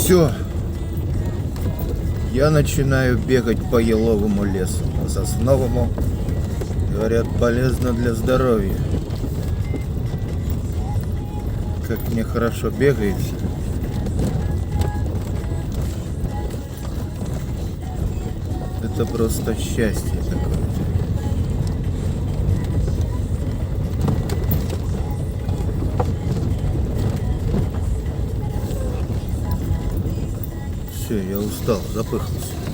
все. Я начинаю бегать по еловому лесу, по сосновому. Говорят, полезно для здоровья. Как мне хорошо бегается. Это просто счастье такое. Все, я устал, запыхался.